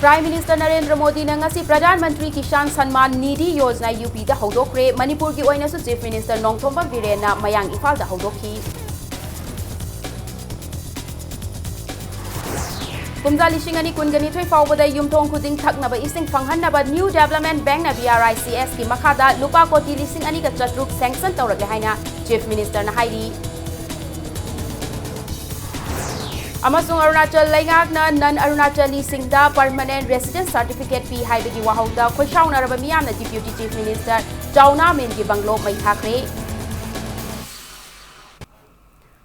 Prime Minister Narendra Modi na ngasi Pradhan Mantri Kisan Samman Nidhi Yojana UP da hodokre Manipur gi oina su Chief Minister Nongthomba Biren na mayang Imphal da hodokhi. Kumza lising ani kungani thoi fawbada yumthong khuding thaknaba ising phanghanaba New Development Bank na BRICS ki makhada lupa koti lising ani ka chatruk sanction tawrage haina Chief Minister na hairi. Amasung Arunachal Laingakna non Arunachali Singda Permanent Residence Certificate P Haibagi Wahauda Khoshauna Rabamiana Deputy Chief Minister Chauna Mingi Banglo Mai Thakre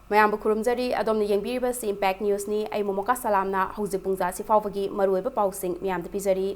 Mayam Bukurumjari Adom the Yangbiriba Impact News ni ay Momoka Salamna Hozipungza Sifawagi Marueba Pausing Miam the Pizari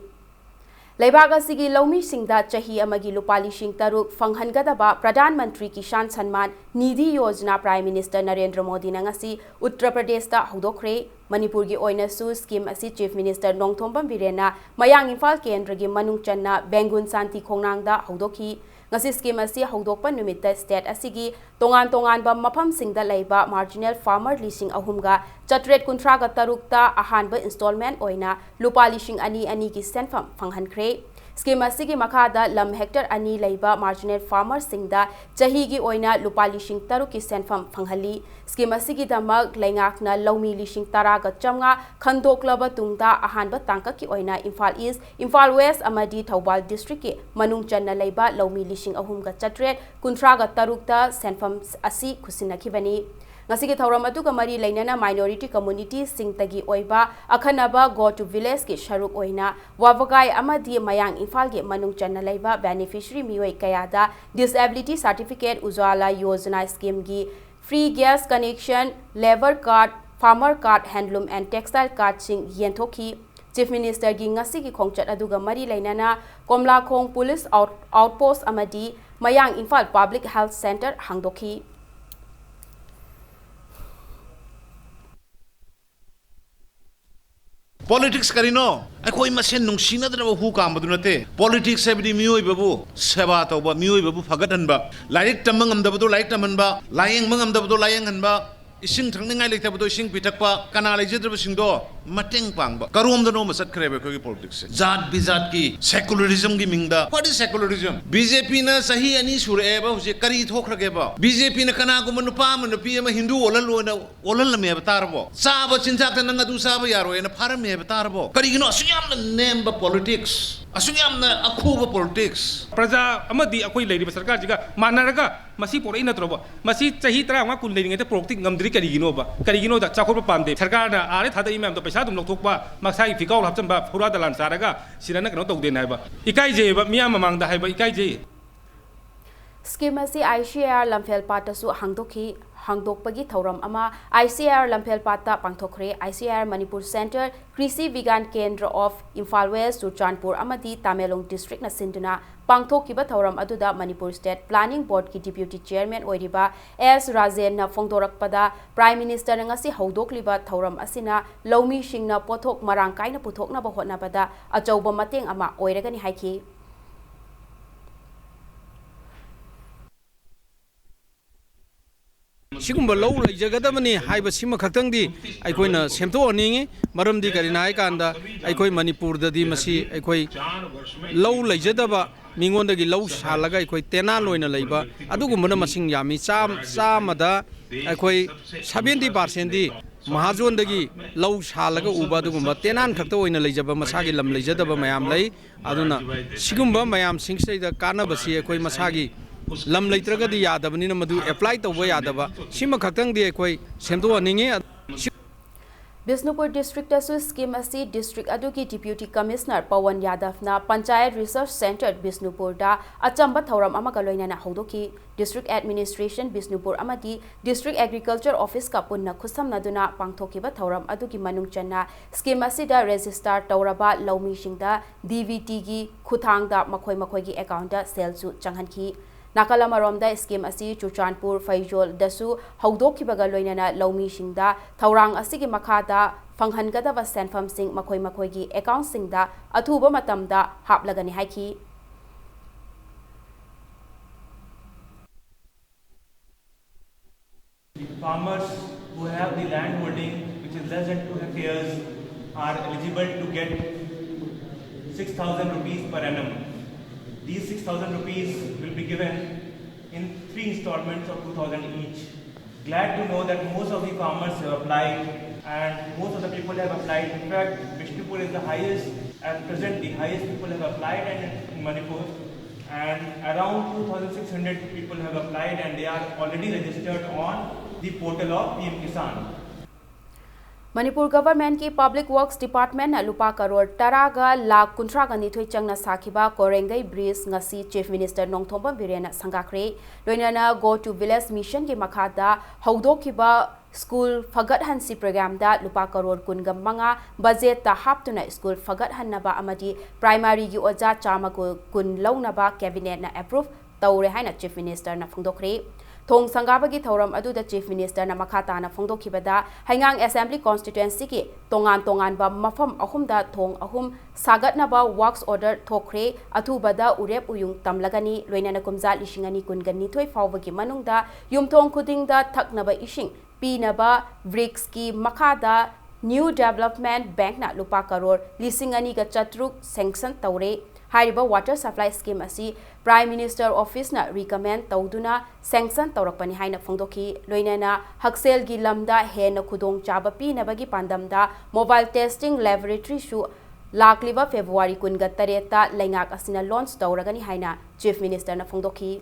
Leibaga Sigi Lomi Singda Chahi Amagi Lupali Sing Taruk Fanghangadaba Pradhan Mantri Kisan Samman Nidhi Yojana Prime Minister Narendra Modi Nangasi Uttar Pradesh da Hodokre Manipur gi oina su scheme asi Chief Minister Nongthomba Birena Mayang Imphal Kendra gi Manung Channa Bengun Santi Khongnang da Hodokhi ngasi scheme asi hodokpa numita state asigi tongan ba mafam singda leiba marginal farmer lising ahumga chatret kuntra ga tarukta ahanba installment oina lupa lising ani ki senfam phanghankhre scheme asigi makhada lam hectare ani leiba marginal farmer singda chahi gi oina lupa lising taruk ki senfam phanghali scheme asigi damak leingakna lomi lising tara ga chamnga khandoklaba tungda ahanba tangka ki oina Imphal East Imphal West amadi Thoubal district ki manung channa leiba lomi lising ahum ga chatret kuntra ga tarukta senfam asi khusinakibani ngasigi thauram atuga mari lainana minority community singtagi oiba akhanaba go to village ki sharuk oina wabagai amadi mayang Imphal ge manung channa leiba beneficiary mioi kayada disability certificate Ujwala Yojana scheme gi free gas connection labor card farmer card handloom and textile card sing yenthoki Chief Minister gi ngasi ki khongchat aduga mari lainana Komla Khong Police Outpost amadi Mayang Imphal Public Health Center hangdokhi Politics karino akoi masen nungsina dana hu kam badunate politics sabidi mioi babu seba tawba mioi babu phagadan ba laik tamangam dabado laik tamanba layeng mangam dabado layeng hanba ising thangningai leithabado ising pitakpa kana lejedraba singdo mateng pangba karom dano masat khrebe ko politics jat bizat ki secularism gi mingda what is secularism BJP na sahi ani sure ba huje kari thokrage ba BJP na kana ko manupa manupi ma hindu olal me ba tarbo saba chinjak ta nanga du saba yaro ena faram me ba tarbo kari gino asuyam na nemba politics asuyam na akhuba politics praja amadi akoi leiriba sarkar jiga manaraga masi porei na troba masi chahi tara nga kun leiringe te proktik ngamdri karigino da chakhoba pamde sarkar na are thada imam to paisa dum lokthokpa maksai fikau hapchamba phura dalan saraga sirana kano tawden haiba ikai je ba miyam mamang da haiba ikai je scheme asi ICR Lamphel Pata su hangdokpagi thauram ama ICR Lamphel Pata pangthokre ICR Manipur Center Krisi Vigan Kendra of Imphal West Surchanpur amadi Tamelong District na sinduna pangthokiba thauram aduda Manipur State Planning Board ki Deputy Chairman oiriba S Rajen na phongdorakpada Prime Minister ngasi hodokliba thauram asina lomi singna pothok marang kaina puthokna ba hotnabada achauba mateng ama oiragani haiki Sigumba low Jagadamani, Haiba Sima Katandi, Ikoina Semto Ningi, Maram di Karinai Kanda, Ikoi Manipur the Dimasi, Ikoi low Lajadaba, Mingondagi low Salaga, Ikoi Tenalo in a labor, Adugumana Masing Yami, Samada, Ikoi 70%. Mahazondagi low Salaga Ubadugumba, Tenan Kato in a Lajaba Masagi Lam Lajadaba Mayam Lay, Aduna, Sigumba Mayam Singstay the Kanabasi, Ikoi Masagi. Lam leitraga di yadabani na madu apply tawba yadaba sima khaktang di ekoi semto aninge Bisnupur District asu scheme asi district adugi Deputy Commissioner Pawan Yadav na Panchayat Research Center Bisnupur da achamba thauram amaga loina na hodoki District Administration Bisnupur amadi District Agriculture Office ka punna khusam naduna pangthokiba thauram adugi manung channa scheme asi da register tawraba lomi singda DVT gi khuthang da makhoi gi account da sel su changhanki Nakalama Romda scheme asi Chuchanpur Faijol dasu haudokibaga loinana lomi singda thaurang asigi makhada phanghangadaba senfam sing makhoi gi account singda athuba matamda haplagani haiki Farmers who have the land holding which is less than 2 hectares are eligible to get 6,000 rupees per annum. These 6,000 rupees will be given in 3 installments of 2,000 each. Glad to know that most of the farmers have applied and most of the people have applied. In fact, Manipur is the highest, at present the highest people have applied in Manipur, and around 2,600 people have applied and they are already registered on the portal of PM Kisan. Manipur government ki Public Works Department na lupa karor taraga lakh kuntraga nithoi changna sakhiba Korengai Bridge ngasi Chief Minister Nongthomba Birena sangakre loinana Go to Village Mission ki makhada haudokiba School Fagat Hansi program da lupa karor kunga manga budget ta haptuna school Fagat Hannaba amadi primary gi oja chama kun launaba cabinet na approve tawre haina Chief Minister na phongdokre Thong Sangabagi Thoram Adu the Chief Minister na Makata na Phongdokibada Hangang Assembly Constituency ki tongan ba mafam ahum da thong ahum sagat na ba works order thokre athu bada urep uyung tamlagani loina na kumza lishingani kungani thoi fawagi manungda yumthong khuding da thakna ba ishing pi na ba bricks ki makada New Development Bank na lupa karor lisingani ga chatruk sanction tawre Hariba water supply scheme asi Prime Minister Office na recommend tawduna sanction tawrakpani haina phongdoki loinana haksel gi lamda he na khudong chaba pi na bagi pandamda mobile testing laboratory shu lakliba February kunga tareta laingak asina launch tawragani haina Chief Minister na phongdoki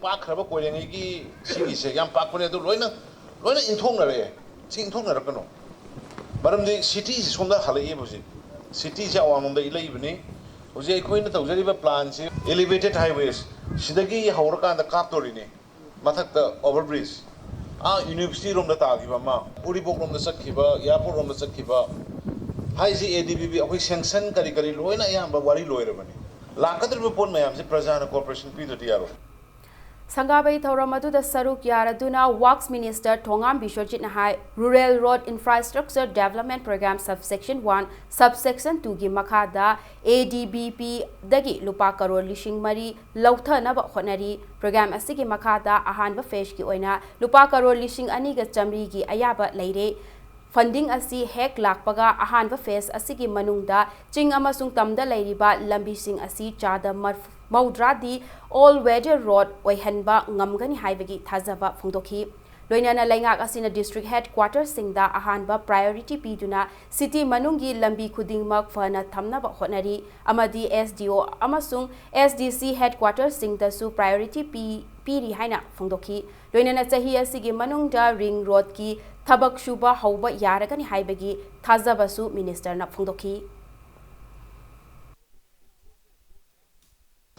Pakraba koyengi gi sigi se yam pakune do loina inthong na re sing thong na rakano Baramdi city is from the Halay was it. City is on the 11. Was a queen of the plans, elevated highways. Sidaki Hauraka and the Kaptorine, Matak the overbridge. University from the Tagivama, Puribo from the Sakiba, Yapo from the Sakiba. High ADB, which sanction Karikari Loina Yamba Wari Loirabani. Lakatar report my President Corporation Peter Tiaro. Sangabai Thoramadu the Saruk Yaraduna Works Minister Tongam Bishojit Nahai Rural Road Infrastructure Development Program Subsection 1 Subsection 2 gi Makada ADBP Dagi Lupa Karor Lishing Mari Lautha Naba Honari Program Asigi Makada Ahanba Fesh ki Oina Lupa Karor Lishing Aniga Chamri gi Ayaba Leire Funding asi hek lakpaga ahanba phase asigi manungda ching amasung tamda leiriba lambi sing asi chada Maudradi all weather road oihanba ngamgani haibagi thazaba phongdokhi loinana laingak asina district headquarters singda ahanba priority piduna city manungi lambi khudingmak fana thamnaba honari amadi SDO amasung SDC headquarters singda su priority piri haina phongdokhi loinana chahi asigi manungda ring road ki Thabak Shuba Hauba Yaragani Haibagi Tazabasu Minister na Phongdokhi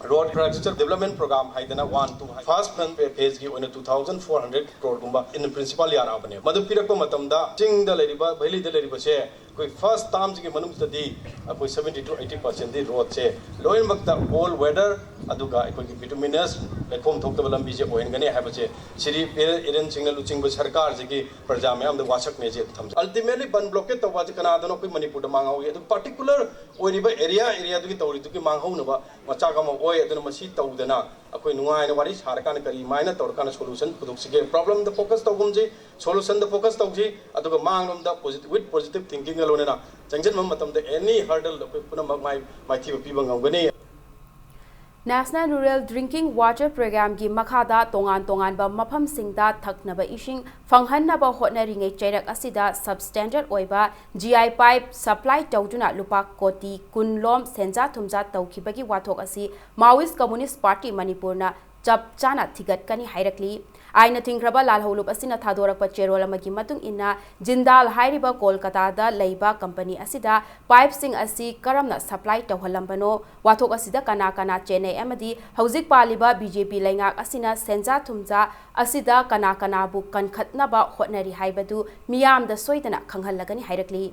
Road Infrastructure Development Program haidana 1 to first phase gi oina 2400 crore gumba in principal yara bane madu pirakpa matamda ching da leriba bhaili da leriba se koi first term gi manung stadi koi 70 to 80% di road se loin bakta all weather aduga koi bituminous platform thok da lambi je oin gani haba se siri iren chingna luching ba sarkar ji gi praja me am da wasak me je tham ultimately ban blockade to waj kana da no koi manipur da mangau ye particular oiriba area du gi tawri du gi manghau na ba macha ga mo oi aduna masi tawdana akoi nungai na wari sarkar kari maina tawrkana solution puduk sige problem the focus tawgum ji solution the focus tawji aduga mangnom da positive with positive thinking alone na changjen matam da any hurdle da puna mai thi pi bangam gani National Rural Drinking Water Program gi makhada tongan ba mafam singda thaknaba ishing fanghanaba hotnaringai chairak asida substandard oiba GI pipe supply tawduna lupa koti kunlom senja thumja tawkhibagi wathok asi Maoist Communist Party Manipur na chap chana thigat kani hairakli aina thingraba lalholup asina thadorakpa cherol amagi matung inna jindal hairiba Kolkata da leiba company asida pipe sing asi karamna supply tawhalambano wathok asida kana chennai amadi hauzik paliba BJP laingak asina senja thumja asida kana bu kankhatnaba hotnari haibadu miyam da soidana khanghalagani hairakli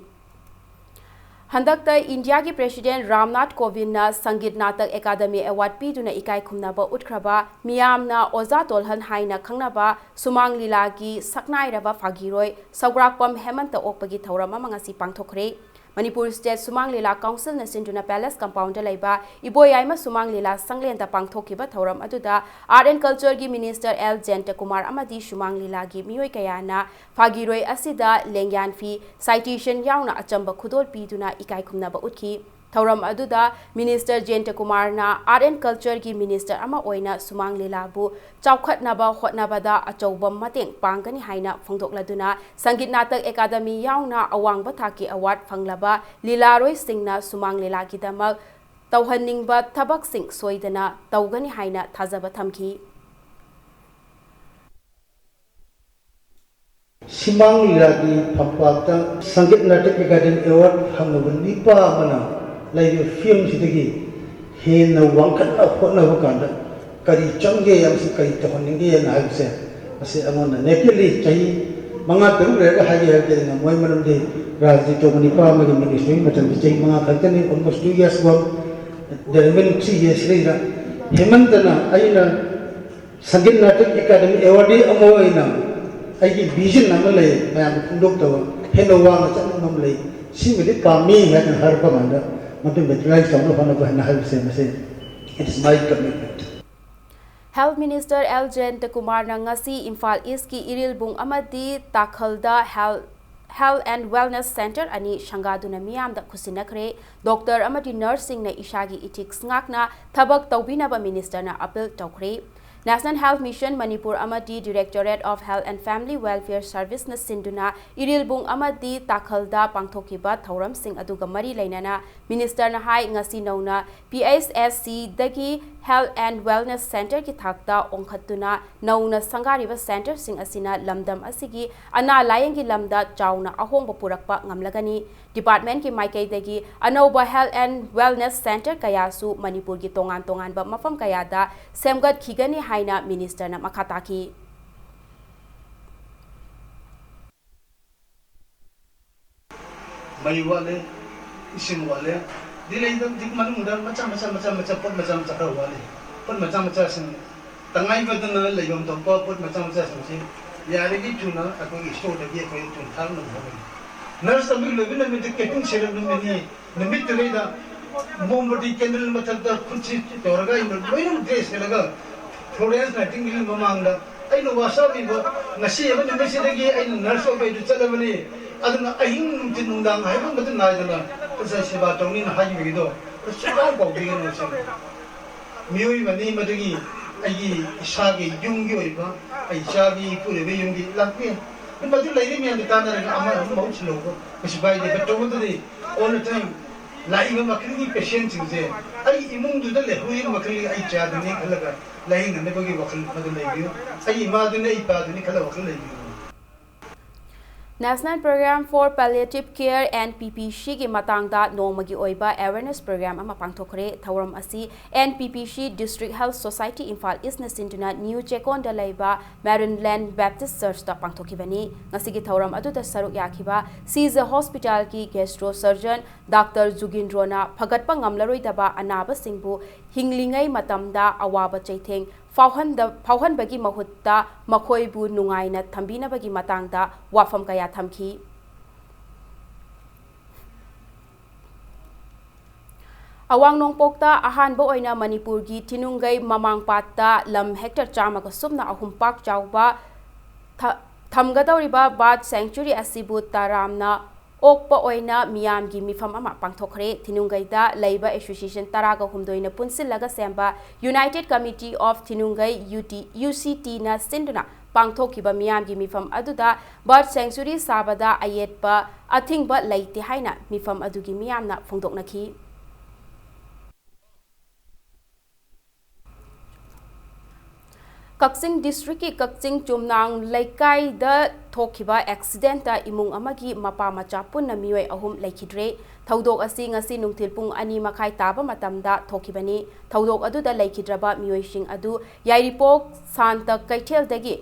Handakta India ki President Ramnath Kovind na Sangit Natak Academy Award piduna ikai khumnaba utkraba miyamna oza tolhan haina khangnaba sumang lila ki saknai raba fagiroi sawrakpam hemanta okpagi thauram amangasi pangthokre Manipur State Sumang Lila Council na Sinduna Palace Compound Laiba Iboyaima Sumang Lila Sanglenta Pangthokiba Thoram Aduda Art and Culture gi Minister L. Jenta Kumar Amadi Sumang Lila gi Miyoi Kayana Fagiroi Asida Lengyan Fi Citation Yauna Achamba Khudol Piduna Ikai Khumnaba Utki Thoram Aduda Minister Jenta Kumar na Art and Culture gi Minister Ama Oina Sumang Lila Bu Chaukhatnaba Hotnabada Achobam Mateng Pangani Haina Phongdokladuna Sangit Natak Academy Yauna Awang Bathaki Award Phanglaba Lilaroi Singna Sumang Lila Kidamak Tauhaningba Tabak Sing Soidana Taugani Haina Thazaba Thamki Sumang Lila ki Pampata Sangit Natak Academy Award Phanglaba Nipa Mana Lai film sidagi he na wangkat na hot na wakanda kari changge yang si kari tohaninge yang hai se ase amona nepili chai manga teru re ha ye ha na moi manam de raji to mani pa ma gi ministry matan de chai manga khaltani almost 2 years ago there been 3 years later hemantana aina Sangit Natak Academy award amo aina ai gi vision na le mayam phundok to heno wa ma chan nam le si mi pa mi ha na har pa manda It's my commitment. Health Minister L. Jenta Kumar Nangasi Imphal East ki Iril Bung Amadi Takhalda Health and Wellness Center ani Shangaduna Miyam da Kusinakre Dr. Amadi Nursing na Ishagi Ethics Ngakna Thabak Taubinaba Minister na Appeal Tokre National Health Mission Manipur Amadi Directorate of Health and Family Welfare Service na Sinduna Iril Bung Amadi Takhalda Pangthokiba Thauram Sing aduga mari lainana Minister na hai ngasi nauna PSSC dagi Health and Wellness Center ki thakta ongkhatuna nauna sangariba center sing asina lamdam asigi ana layengi lamda chauna ahongba purakpa ngamlagani Department ki Maikai dagi Anoba Health and Wellness Center kayasu Manipur ki tongan ba mafam kayada semgat khigani haina Minister na makhataki Mai wale isim wale dilai dam dik manung dar macam ka wale pon macam sing tangai badana leiyom to pon macam sing yari gi tuna aku store de ge ko tun thar no nurse amig lebina mit keting serum ni nimit reida mombati candle mathal da khunchi torga in loinum dress laga florence nightingale mamangda aino wasabi bo ngasi aba nimit sidagi aino nurse obai du chalabani aduna ahing tin nundang hai ba matan naidana pasa siba tongni na haji bido suka ko bigen no sem mioi mani madagi ai isagi yungi oiba ai isagi pure be yungi lakpe madu lairi mi andi tanara ama mau chlo ko sibai de beto de all the time lai ma makri patient je ai imung du de le hui makri ai cha de ni khalaga lai ngane ko gi wakal madu lai biyo ai ma du nei pa du ni khala wakal lai biyo National Program for Palliative Care NPPC ki matangda nomagi oiba awareness program ama pangthokre thauram asi NPPC District Health Society Imphal East na sinduna New Chekon da laiba Maryland Baptist Church da pangthokibani ngasigi thauram adu da saruk yakhiba Caesar Hospital ki gastro surgeon Dr. Jugindrona phagatpa ngamlaroi daba anaba singbu hinglingai matamda awaba chaitheng Fauhan bagi mahutta makhoi bu nungai na thambina bagi matangda wafam kaya thamki Awang nongpokta ahan bo oina Manipur gi Tinungai mamangpatta lam hectare chama ka sumna ahumpak chawba thamgadoriba bat sanctuary asibu taramna Okpa oina miyam gi mifam ama pangthokre Tinungai da Labor Association taraga humdoina punsilaga semba United Committee of Tinungai UCT na sinduna pangthokiba miyam gi mifam aduda bird sanctuary sabada ayetpa athingba laiti haina mifam adugi miyamna phongdoknaki Kaksing District ki Kaksing Chumnang Laikai da Thokiba accident ta imung amagi mapa macha punna mioi ahum laikhidre thaudok asi ngasi nungthil pung ani makhai taba matamda thokibani thaudok adu da laikhidraba mioi sing adu yairipok santa kaithel dagi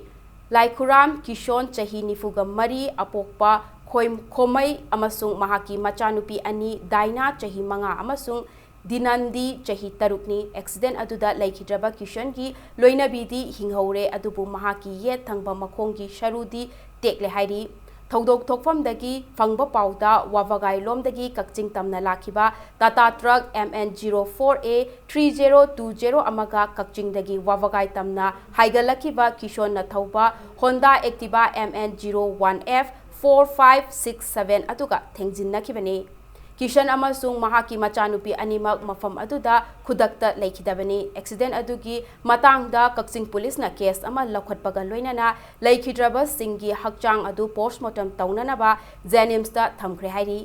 Laikhuram Kishon chahi nifuga mari apokpa khomai amasung mahaki machanupi ani Daina chahi manga amasung Dinandi chahi tarukni accident aduda laikhidraba Kishan gi loina bidi hinghaure adubu mahaki ye thangba makhongi sharudi tekle hairi थौदोक थोकफमदगी फंगबा पाउदा वावगाई लोमदगी कक्चिंग तमना लाखिबा Tata truck MN04A 3020 अमगा कक्चिंगदगी वावगाई तमना हाइगलखिबा Kishore Nathouba Honda Activa MN01F 4567 अतुगा थेंजिनखिबनी किशन अमसुंग महाकी मचानुपी अनिमक मफम अदुदा खुदक्ता लेखिदबनी एक्सीडेंट अदुगी मतांगदा कक्सिंग पुलिस ना केस अमा लखटपगा लोइनाना लेखिद्रबा सिंगी हकचांग अदु पोस्टमार्टम तौननबा जेनिम्सदा थमख्रे हाइरी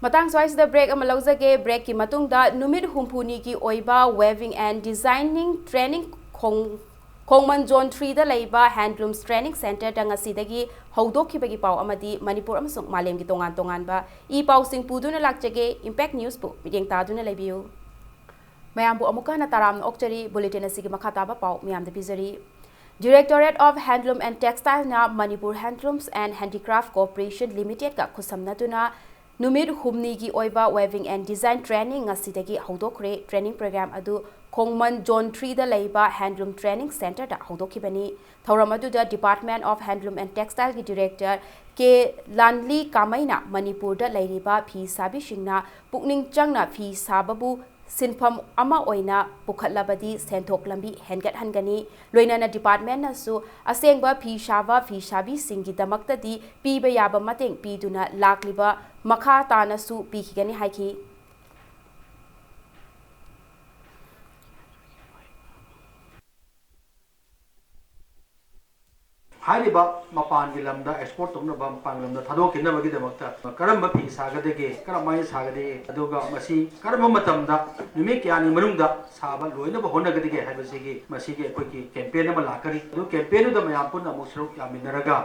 मतंग स्वाइसदा ब्रेक अमा लौजगे ब्रेक की मतुंगदा नुमित हुंफुनी की ओइबा waving and designing training Khongman zone 3 दा लेबा हैंडलूम्स ट्रेनिंग सेंटर दा ngasiदगी हौदोखिबगी पाव अमदी मणिपुर अमसुंग मालेमगी तोंगान तोंगानबा ई पावसिंग पुदुना लाक्चगे इंपैक्ट न्यूज पु मिडिंग तादुना लेबियु मयामबु अमुकाना ताराम ओक्चरी बुलेटिन असिगी मखाताबा पाव मियामदा पिजरी Directorate of Handloom and Textile na Manipur Handlooms and Handicraft Corporation Limited ka khusamnaduna Numir humni ki oiba weaving and design training ngasidagi haudokhre training program adu Khongman Zone 3 da leiba handloom training center da haudokhibani thoram adu da Department of Handloom and Textile ki director ke Lanli Kamaina Manipur da leiriba phi sabi shingna pukning changna phi sababu sinpham ama oina pukhatlabadi senthok lambi hengat hangani loinana department na su asengba phi sabi singi damakta di piba yaba mateng piduna lakliba makha tana su pikigani haiki हाइरिबा मपान की lambda export तौनबा मपान lambda थादोकिनबगी दमक्ता करम फी सागदेगे करमाय सागदे अदुगा मसी करम मतमदा निमे क्यानी मनुंगदा साबा लोइनब होनगदिगे हाइबसिगी मसीगे कोइकी campaign अमा लाकरी दु campaign the मयाम पुन्ना मुसरु यामिनरगा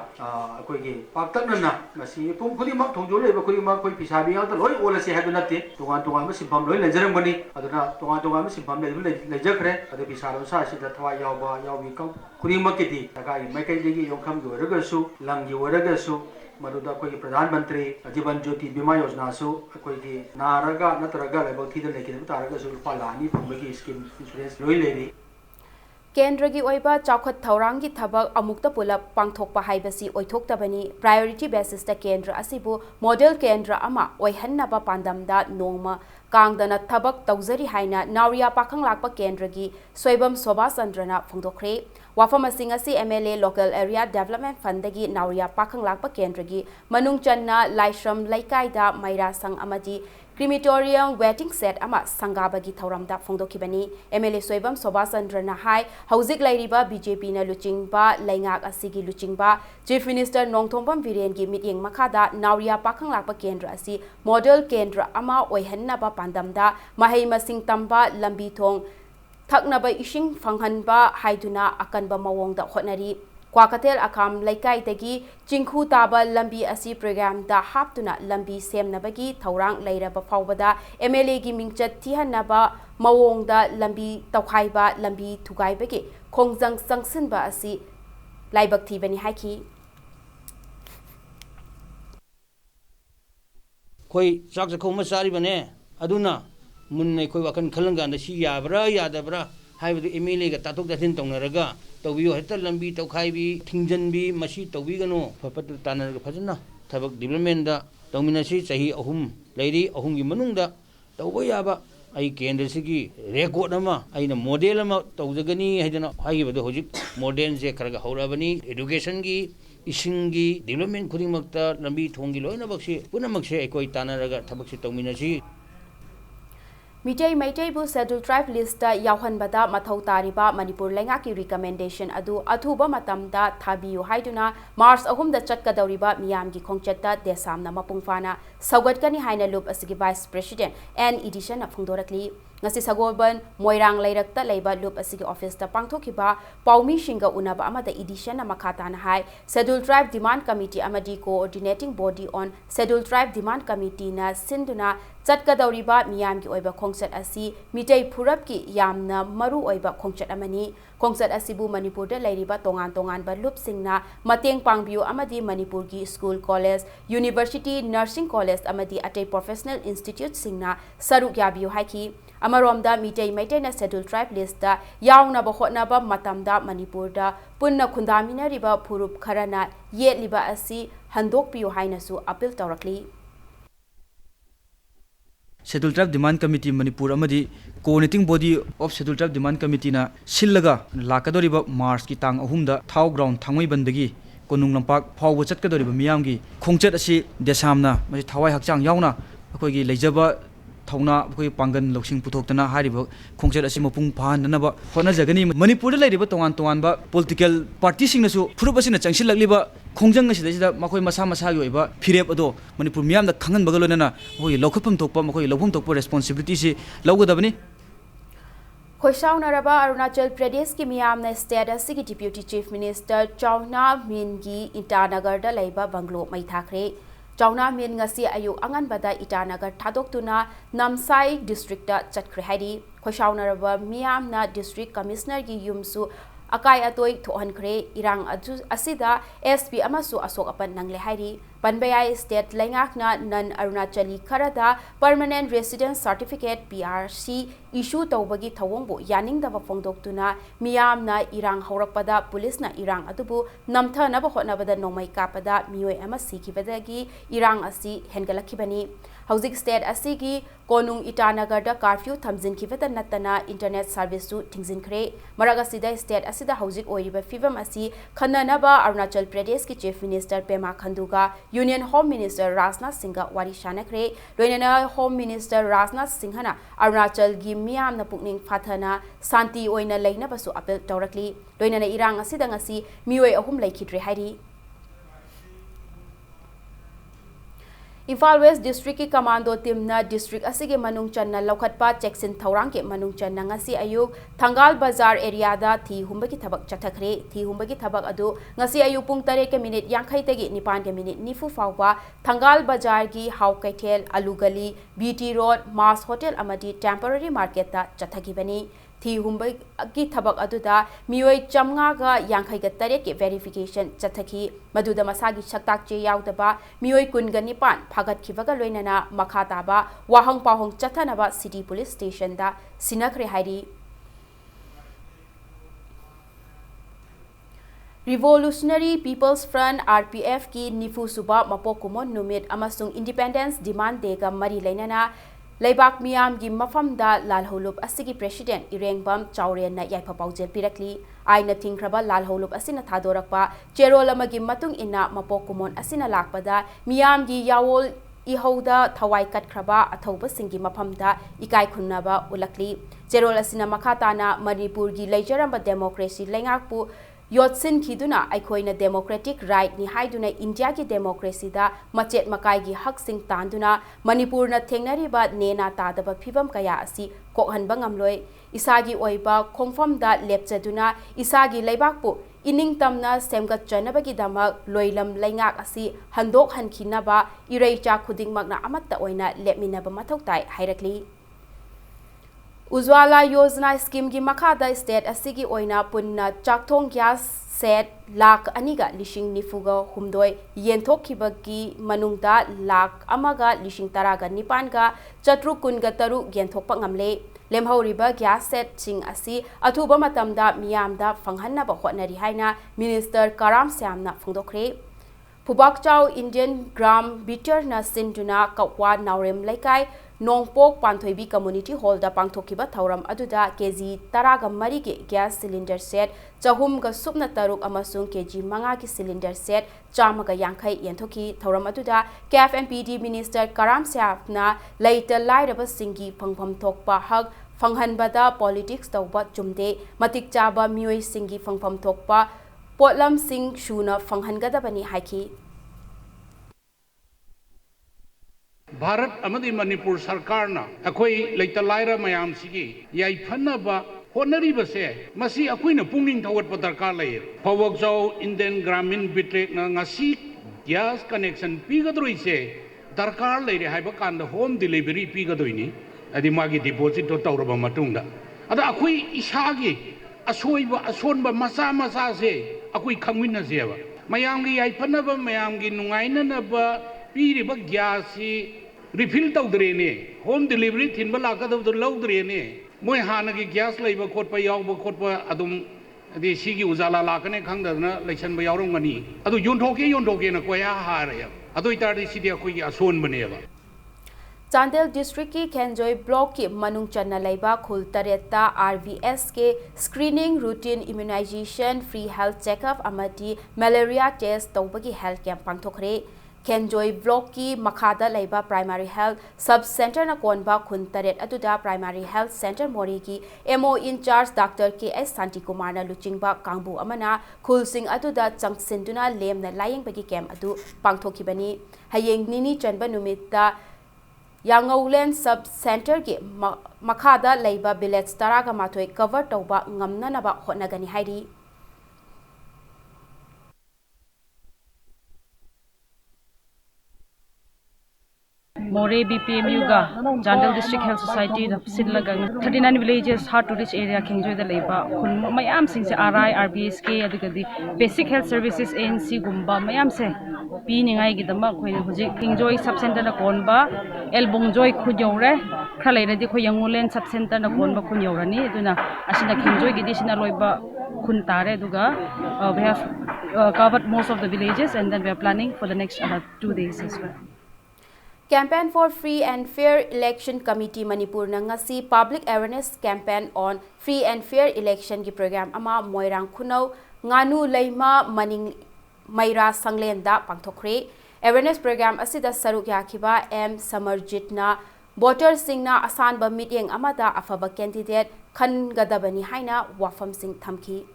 कोइगी पाक्तनना मसी पुम खुदी मा थोंजो लेबा खुदी मा कोइ पिसाबी याता लोइ ओलसे हाइदु नते तोगान तोगान सिफम लोइ लेजरमगनी अदुना तोगान सिफम लेजखरे अदु पिसालो सासिदा थवा यावबा यावी कम खुदी मकिदी तगाई मैकैदिगी योखम की वरगसु लंगी वरगसु मरुदा कोई प्रधानमंत्री जीवन ज्योति बीमा योजना सु कोई की नारगा नतरगा लेबल थी लेकिन तारगसु रुपा लानी फंबगी स्कीम इंश्योरेंस लोई लेरी केंद्र की ओइबा चाखत थौरांग की थबक अमुक्त पुलप पांगथोकपा हाइबसी ओइथोक्तबनी प्रायोरिटी बेसिस दा केंद्र असिबु मॉडल केंद्र अमा ओइहन्नबा पांदमदा नोंगमा कांगदना थबक तौजरी हाइना नावरिया पाखंग लाकपा केंद्र की सोइबम शोभा चंद्रना फोंदोखरे वाफम सिंह असि MLA local area development fund की नावरिया पाखंग लाकपा केंद्र की मनुंग चन्ना लाइश्रम लैकाइदा मैरा संग अमदी क्रिमिटोरियम वेटिंग सेट अमा संगाबगी थौरमदा फोंदोखिबनी MLA सोइबम शोभा चंद्रना हाई हौजिक लैरिबा BJP ना लुचिंगबा लैंगाक असिगी लुचिंगबा चीफ मिनिस्टर नोंगथोंबम वीरेन की मीटिंग मखादा नावरिया पाखंग लाकपा केंद्र असि मॉडल केंद्र अमा ओइहन्नबा पांदमदा महै मसिंग तंबा लंबी थोंग थकनबा इशिंग फंगहनबा हाइदुना अकनबा मवोंगदा होटनरी क्वाकतेल अखाम लैकाइदगी चिंखु ताबा लंबी असि प्रोग्राम दा हापतुना लंबी सेमनबगी थौरांग लैरबा फावबदा MLA की मिंगचत थिहनबा मवोंगदा लंबी तौखाइबा लंबी थुगाइबगी खोंजंग संगसिनबा असि लाइबक थीबनी हाइकी कोई चाक चखौ मसारी बने अदुना मुन्ने कोई वखन खलंगान सी याबरा यादबरा हाइबदु MLA गा तातोक दाथिन तौनरगा तौबियो हेता लंबी तौखाइबी थिंजनबी मसी तौबिगनो फपत तानरगा फजना थबक डेवलपमेंट दा तौमिनसी चही अहुम लैरी अहुम की मनुंगदा तौबो याबा आई केंद्र सिगी रेकॉर्ड अमा आइना मॉडल अमा तौजगनी हैदना हाइबदु होजिक मॉडर्न जे खरगा हौराबनी एजुकेशन की इसिंगी डेवलपमेंट खुदिमक्ता लंबी थोंगी लोइनबक्सी पुनमक्से एकोइ तानरगा थबक्सी तौमिनसी मिटै मैटैबु शेड्यूल ट्राइब लिस्ट यावहनबदा मथौ तारिबा मणिपुर लेंगा की रिकमेंडेशन अदु अथुबा मतमदा थाबियु हाइदुना मार्च 3 दा चटकदौरिबा मियाम की खोंगचत्ता देसामना मपुंगफाना सौगतकनी हाइना लुप असगी वाइस प्रेसिडेंट एन एडिशन फोंदोरकली ngasi sagolban moirang lairakta leiba loop asigi office ta pangthokiba paumi shinga unaba amada edition na makhata na hai scheduled tribe demand committee amadi coordinating body on scheduled tribe demand committee na sinduna chatkadauriba miyam ki oiba khongchat asi mitei phurap ki yamna maru oiba khongchat amani ꯈꯣꯡꯆꯠ ꯑꯁꯤꯕꯨ ꯃꯅꯤꯄꯨꯔꯗ ꯂꯩꯔꯤꯕ ꯇꯣꯉꯥꯟ ꯇꯣꯉꯥꯟꯕ ꯂꯨꯞꯁꯤꯡꯅ ꯃꯇꯦꯡ ꯄꯥꯡꯕꯤꯌꯨ ꯑꯃꯗꯤ ꯃꯅꯤꯄꯨꯔꯒꯤ school college university ꯅꯔꯁꯤꯡ ꯀꯣꯂꯦꯖ ꯑꯃꯗꯤ ꯑꯇꯩ ꯄ꯭ꯔꯣꯐꯦꯁꯅꯦꯜ ꯏꯟꯁꯇꯤꯇ꯭ꯌꯨꯠꯁꯤꯡꯅ ꯁꯔꯨꯛ ꯌꯥꯕꯤꯌꯨ ꯍꯥꯏꯈꯤ ꯑꯃꯔꯣꯝꯗ ꯃꯤꯇꯩ ꯃꯩꯇꯩꯅ ꯁꯦꯗꯨꯜ ꯇ꯭ꯔꯥꯏꯕ ꯂꯤꯁꯇ ꯌꯥꯎꯅꯕ ꯍꯣꯠꯅꯕ ꯃꯇꯝꯗ ꯃꯅꯤꯄꯨꯔꯗ ꯄꯨꯟꯅ ꯈꯨꯟꯗꯥꯃꯤꯟꯅꯔꯤꯕ ꯐꯨꯔꯨꯞ ꯈꯔꯅ ꯌꯦꯠꯂꯤꯕ ꯑꯁꯤ ꯍꯟꯗꯣꯛꯄꯤꯌꯨ ꯍꯥꯏꯅꯁꯨ appeal ꯇꯧꯔꯛꯂꯤ Schedule Tribe Demand Committee Manipur amadi Coordinating Body of Schedule Tribe Demand Committee na sillaga lakadoriba March ki tang ahumda thau ground thangoi bandagi konung lampak phawba chatkadoriba miyamgi khongchat asi desamna masi thawai hakchang yauna akoigi leijaba thawna akoi pangan loksing puthokna hariba khongchat asi mapung phananaba honajagani Manipur da leiriba tongan ba political party singnasu furup asina changsilagliba khongjang asida makoi masa masa gi oiba phirep ado Manipur miyam da khangan bagalonana hoi lokhapam thokpa makoi lokhum thokpa responsibility si lawgadabani Khoisaunaraba Arunachal Pradesh ki miyamna state asigi deputy chief minister Chauna Mingi Itanagarda leiba banglo mai thakre Chauna Min ngasi ayuk anganbada Itanagar thadoktuna Namsai district da chatkre hairi Khoisaunaraba miyamna district commissioner gi yumsu akai atoi thohankhre irang asida SP amasu asok apan nangle hairi Panbayai state lengakna non Arunachali kharada permanent residence certificate PRC issue tawbagi thawongbu yaningdaba phongdoktuna miyamna irang haurakpada police na irang atubu namthanaba hotnabada nomai kapada mioi ama sikibadagi irang asi hengalakibani Hauzik state asigi konung Itanagarda curfew thamjinkhibata natana internet service su thingjinkre maragasida state asida hauzik oiriba fivam asi khananaba Arunachal Pradesh ki chief minister Pema Khanduga Union Home Minister Rajnath Singha wari shanakre loinana Home Minister Rajnath Singhana Arunachal gi miyamna pukning phathana santi oina leinabasu apel tawrakli loinana irang asida ngasi mioi ahum laikhidre hairi Imphal West District ki commando team na district asige manung channa lokhatpa Jackson Thorang ke manung channa ngasi ayuk Thangal Bazar area da thi humba ki thabak chathakre thi humba ki thabak adu ngasi ayuk pung 3 ke minute 50 tagi 9 ke minute nifu fawba Thangal Bazar gi Haw Kaithel Alugali BT Road Mars Hotel amadi temporary market ta chathakibani thi humba ki thabak aduda mioi chamnga ga yankhai ga tare ke verification chathaki maduda masagi saktak che yaudaba mioi kunga nipan phagat khibaga loinana makha taba wahang pahong chathanaba city police station da sinakre hairi Revolutionary People's Front RPF ki nifu suba mapokumon numit amasung independence demand de ga mari lainana Laibak miyam gi mafamda lalholub asigi president Irengbam Chauren na yaipa paujel pirakli aina thingkraba lalholub asina thadorakpa cherol amagi matung ina mapokumon asina lakpada miyam gi yawol ihauda thawai katkraba athauba singi mafamda ikai khunnaba ulakli cherol asina makhatana Manipur gi leijaramba democracy lengakpu Yotsin Kiduna Aikoina democratic right ni haiduna India ki democracy da machet makai gi hak sing tanduna Manipur na thengnari ba nena tadaba phibam kaya asi kokhanba ngamloi isagi oiba khongfam da lepchaduna isagi leibakpu ining tamna semgat chanabagi damak loilam laingak asi handok hankinaba ireicha khudingmak na amatta oina lepminaba mathoktai hairakli Ujwala Yojana scheme gi makhada state asigi oina punna chakthong gas set lakh aniga lishing nifuga humdoi yenthokkhibagi manungda lakh amaga lishing taraga nipanga chatru kunga taru yenthokpa ngamle lemhauriba gas set sing asi athuba matamda miyamda phanghanna ba hotnari haina minister Karam Syamna phongdokre Pubakchau Indian Gram Bitter na sinduna kawwa naurem laikai Nongpok Panthoibi Community Hall da pangthokiba thauram aduda kg 10 ge gas cylinder set chahum ga supna taruk amasung kg 5 ki cylinder set chama ga yankhai yenthoki thauram aduda KFMPD Minister Karam Syapna later lairaba singi phangpham thokpa hak phanghanbada politics tawba chumde matik chaba mioi singi phangpham thokpa potlam sing shuna phanghangadabani haiki Bharat amadi Manipur sarkarna akoi leita laira mayam sigi yai phanaba honari base masi akoi na pungning thawat padarkar lai phawak jaw Indian Gramin Bitrek na ngasi gas connection pigadroi se darkar lai re haiba kan home delivery pigadoi ni adi magi deposit to tawraba matungda ada akoi isagi ꯑꯁꯣꯏꯕ ꯑꯁꯣꯟꯕ ꯃꯆꯥ ꯃꯆꯥꯁꯦ ꯑꯩꯈꯣꯏ ꯈꯪꯃꯤꯟꯅꯁꯦꯕ ꯃꯌꯥꯝꯒꯤ ꯌꯥꯏꯐꯅꯕ ꯃꯌꯥꯝꯒꯤ ꯅꯨꯡꯉꯥꯏꯅꯅꯕ ꯄꯤꯔꯤꯕ ꯒ꯭ꯌꯥꯁꯁꯤ refill ꯇꯧꯗ꯭ꯔꯦꯅꯦ home delivery ꯊꯤꯟꯕ ꯂꯥꯛꯀꯗꯕꯗꯣ ꯂꯧꯗ꯭ꯔꯦꯅꯦ ꯃꯣꯏ ꯍꯥꯟꯅꯒꯤ ꯒ꯭ꯌꯥꯁ ꯂꯩꯕ ꯈꯣꯠꯄ ꯌꯥꯎꯕ ꯈꯣꯠꯄ ꯑꯗꯨꯝ ꯑꯗꯩ ꯁꯤꯒꯤ ꯎꯖꯥꯂꯥ ꯂꯥꯛꯀꯅꯤ ꯈꯪꯗꯗꯅ ꯂꯩꯁꯟꯕ ꯌꯥꯎꯔꯝꯒꯅꯤ ꯑꯗꯨ ꯌꯣꯟꯊꯣꯛꯀꯦꯅ ꯀꯣꯌꯥ ꯍꯥꯔꯦꯕ ꯑꯗꯨ ꯑꯣꯏꯇꯥꯔꯗꯤ ꯁꯤꯗꯤ ꯑꯩꯈꯣꯏꯒꯤ ꯑꯁꯣꯟꯕꯅꯦꯕ Chandel District ki Khenjoi Block ki Manung Channa Leiba Khul Tareta RVS ke Screening Routine Immunization Free Health Checkup amati Malaria Test tawbagi health camp pangthokre Khenjoi Block ki Makhada Leiba Primary Health Sub Center na konba Khun Taret atuda Primary Health Center Mori ki MO in charge Dr. K.S. Santikumar na luchingba kangbu amana Khul Singh atuda changsinduna lem na laying bagi camp atu pangthokibani hayeng nini chanba numita Yangaulen Sub Center ki Makhada Leiba Village Taraga Matoi cover tauba ngamna naba hotnagani hairi More BPMU ga Chandel District Health Society da Sidlagang 39 villages hard to reach area Khenjoi da leiba khun mayam sing se RI RBSK adugadi basic health services ANC gumba mayam se pi ningai gi dama khoi huji Khenjoi sub center na konba Elbongjoi khujore khalai radi khoi Yangulen sub center na konba khunyorani aduna asina Khenjoi gi disina loiba khun tare aduga we have covered most of the villages and then we are planning for the next about 2 days as well. Campaign for Free and Fair Election Committee Manipur na ngasi Public Awareness Campaign on Free and Fair Election ki program ama Moirang Khunau Nganu Leima Maning Maira Sanglenda pangthokre Awareness program asida saruk yakhiba M Samarjit na voters singna asan ba meeting amada afaba candidate khan gadabani haina wafam sing thamki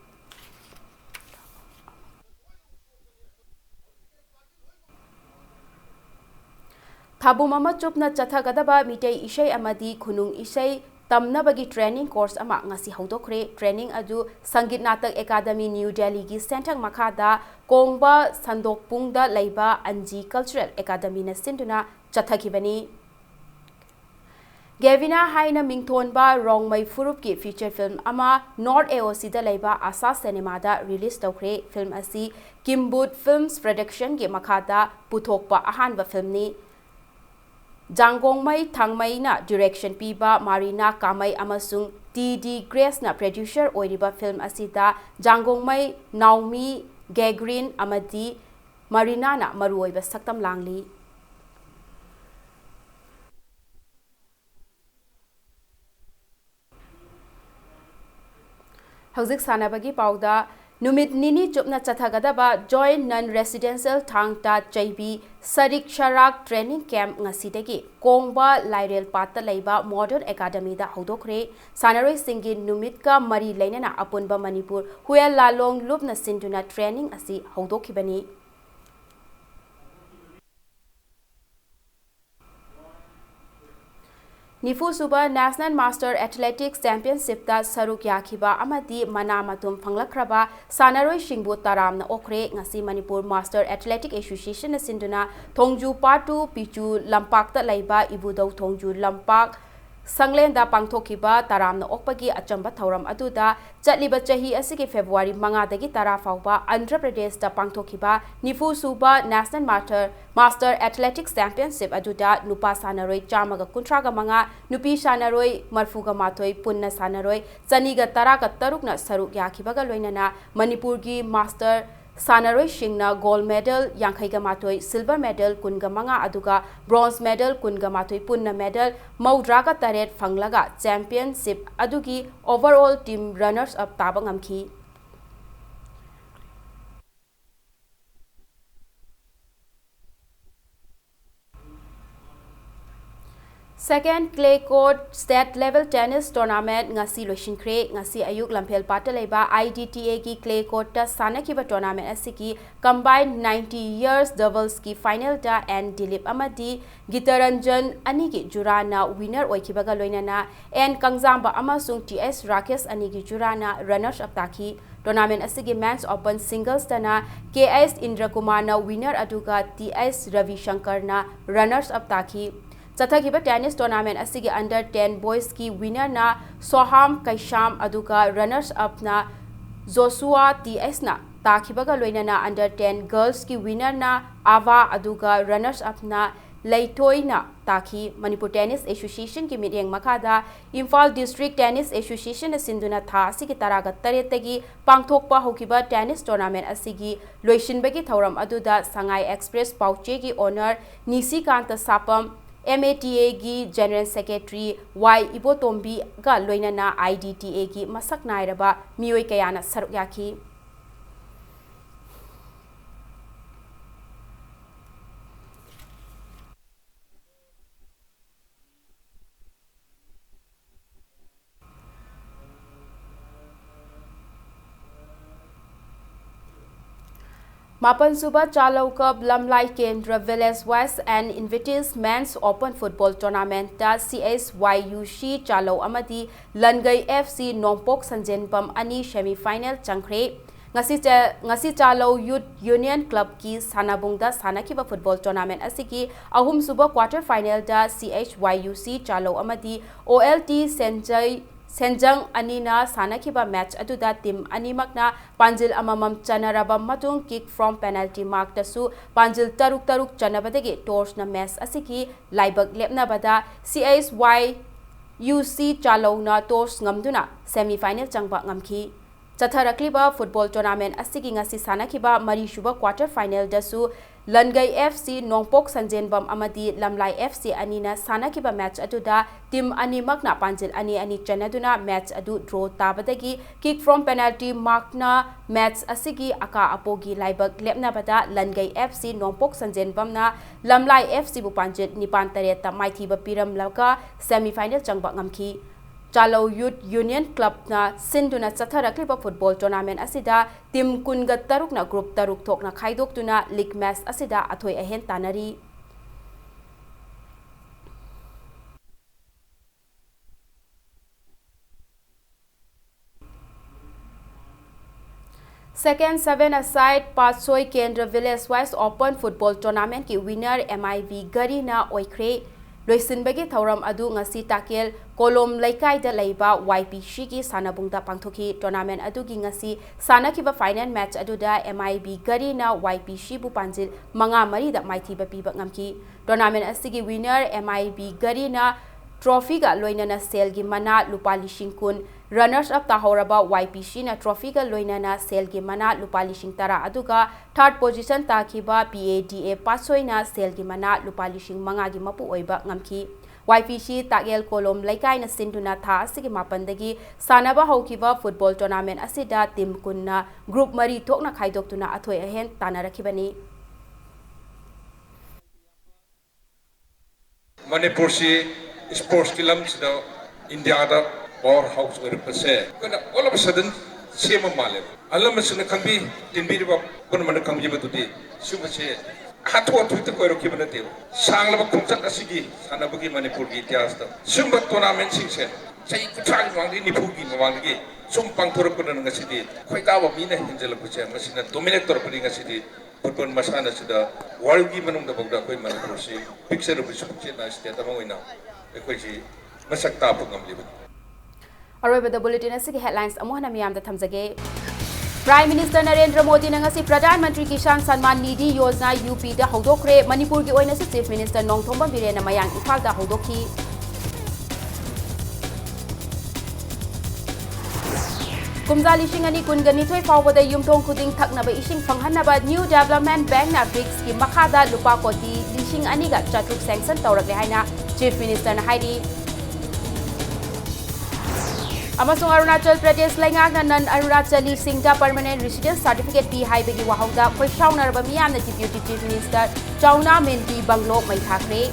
Thabum ama chupna chathagadaba mitei isai amadi khunung isai tamnabagi training course ama ngasi hodokre training adu Sangit Natak Academy New Delhi gi Sentang Makhada Kongba Sandokpungda Leiba Anji Cultural Academy na sinduna chathakibani Gavina Haina Mingthonba Rongmai Furup ki feature film ama North AOC da Leiba Asa Cinema da release tawkre film asi Kimbut Films Production gi Makhada puthokpa ahanba film ni Jangongmai Thangmai na direction piba Marina Kamai amasung TD Grace na producer oiriba film asida Jangongmai Naomi Gagrin amadi Marina na maruoiba saktam langli Hauzik sanabagi pauda Numit nini chupna chathagadaba joint non-residential thangta chaibi sarik sharak training camp ngasidagi kongba lairel patta leiba modern academy da hodokre sanaroi singi numit ka mari leinana apunba Manipur huel lalong lupna sinduna training asi hodokibani Nifu Suba National Master Athletics Championship da saruk yakhiba amadi mana matum phanglakraba sanaroi singbu taramna okre ngasi Manipur Master Athletic Association na sinduna Thongju Patu Pichu Lampak ta laiba ibudau Thongju Lampak Sanglenda pangthokiba taramna okpagi achamba thauram aduda chatliba chahi asigi February 5 dagi tara fauba Andhra Pradesh da pangthokiba Nifu Suba National Master Athletics Championship aduda nupa sanaroi chamaga kuntraga manga nupi sanaroi marfuga matoi punna sanaroi chaniga taraga tarukna saruk yakhibaga loinana Manipur gi Master Sanaroi Shingna gold medal Yankhaiga Matoi silver medal kunga manga aduga bronze medal kunga matoi punna medal maudraga taret phanglaga championship adugi overall team runners up tabangamki Second clay court state level tennis tournament ngasi loishinkre ngasi ayuk lampel patalaiba IDTA ki clay court ta sanakiba tournament asiki combined 90 years doubles ki final da and Dilip amadi Gitaranjan ani ki jurana winner oikibaga loinana and Kangjamba amasung TS Rakesh ani ki jurana runners up taki tournament asigi men's open singles tana KS Indrakumar na winner aduga TS Ravi Shankar na runners up taki Chathakiba tennis tournament asigi under 10 boys ki winner na Soham Kaisham aduga runners up na Joshua TS na Takibaga loinana under 10 girls ki winner na Ava aduga runners up na Leitoi na Taki Manipur Tennis Association ki mityeng makada Imphal District Tennis Association asinduna tha asigi taraga taretagi pangthokpa hokiba tennis tournament asigi loisinbagi thauram aduda Sangai Express Pauche ki owner Nisikanta Sapam MATA gi General Secretary Y Ibotombi ga loinana IDTA gi masak nairaba mioi kayana saruk yaki Mapan Suba Chalo Cup Lamlai Kendra Village West and Invites Men's Open Football Tournament da CSYUC Chalo Amadi Langai FC Nongpok Sanjenpam Ani Semi Final Changkre ngasi Chalo Youth Union Club ki Sanabungda Sanakiba Football Tournament asiki ahum suba quarter final da CSYUC Chalo Amadi OLT Senjang Anina Sanakiba match aduda team Animakna Panjil Amamam Chanaraba Matung kick from penalty mark tasu Panjil Taruk Chanabadagi Tors na match asiki Laibag Lepna Bada CSY UC Chalo na Tors Ngamduna semi final Changba Ngamki Chatharakliba football tournament asigi ngasi Sanakiba Marishuba quarter final dasu Langai FC Nongpok Sanjenbam Amadi Lamlai FC Anina Sanakiba match aduda team Animakna Panjil Ani Chanaduna match adu draw tabadagi kick from penalty markna match asigi aka apogi laibag lepna bada Langai FC Nongpok Sanjenbam na Lamlai FC bu Panjil Nipan Tareta Maithiba Piram Laka semi final changba ngamki Chalo Youth Union Club na sinduna Chatharakliba football tournament asida team kunga taruk na group taruk thok na khaidok tuna league match asida athoi ahen tanari Second 7-a-side Patsoi Kendra Village West Open Football Tournament ki winner MIV Garina Oikre Loisinbagi Thauram adu ngasi takel kolom laikai da leiba YPC ki sanabungda pangthoki tournament adu gi ngasi sanakiba final match adu da MIB Garina YPC bu panjil manga mari da maithiba piba ngamki tournament asigi winner MIB Garina trophy ga loinana sel gi mana lupa lishing kun runners up tahoraba YPC na trophy ga loinana sel gi mana lupa lishing tara aduga third position takiba PADA Patsoi na sel gi mana lupa lishing manga gi mapu oiba ngamki YPC Tagel Kolom Laikai na sinduna tha asigi mapandagi sanaba haukiba football tournament asida team kunna group mari thokna khaidok tuna athoi ahen tanarakibani Manipur sports films the India da powerhouse represent when all of a sudden same male alam sune kambi tinbiri ba kon man kamji batudi subase hatwa tuite ko roki banate sangla ba khumchak asigi sanabagi Manipur gi ityas da sumba tournament sing se sai kuthang wangi ni phugi wangi sum pangthor ko nan ngasidi khoida ba mine hinjel ko che masina dominate tor pari ngasidi football masana sida world gi manung da bogda koi Manipur si picture bi subche na state ta moina Aroi the bulletin asigi headlines amuhana miyam da thamjage Prime Minister Narendra Modi na ngasi Pradhan Mantri Kisan Samman Nidhi Yojana UP da hodokre Manipur gi oina Chief Minister Nongthomba Birena Mayang Imphal da hodokhi Kumza lishing ani kungani thoi fawbada yumthong khuding thaknaba ising phanghanaba New Development Bank na BRICS ki makhada lupa koti lishing ani ga chatruk sanction tawrakle haina Chief Minister na haidi Amasung Arunachal Pradesh Laingak na nan Arunachali Singda Permanent Residence Certificate pi haibagi wahongda khoi shaunarba miyamna Deputy Chief Minister Chauna Menti Banglok mai thakre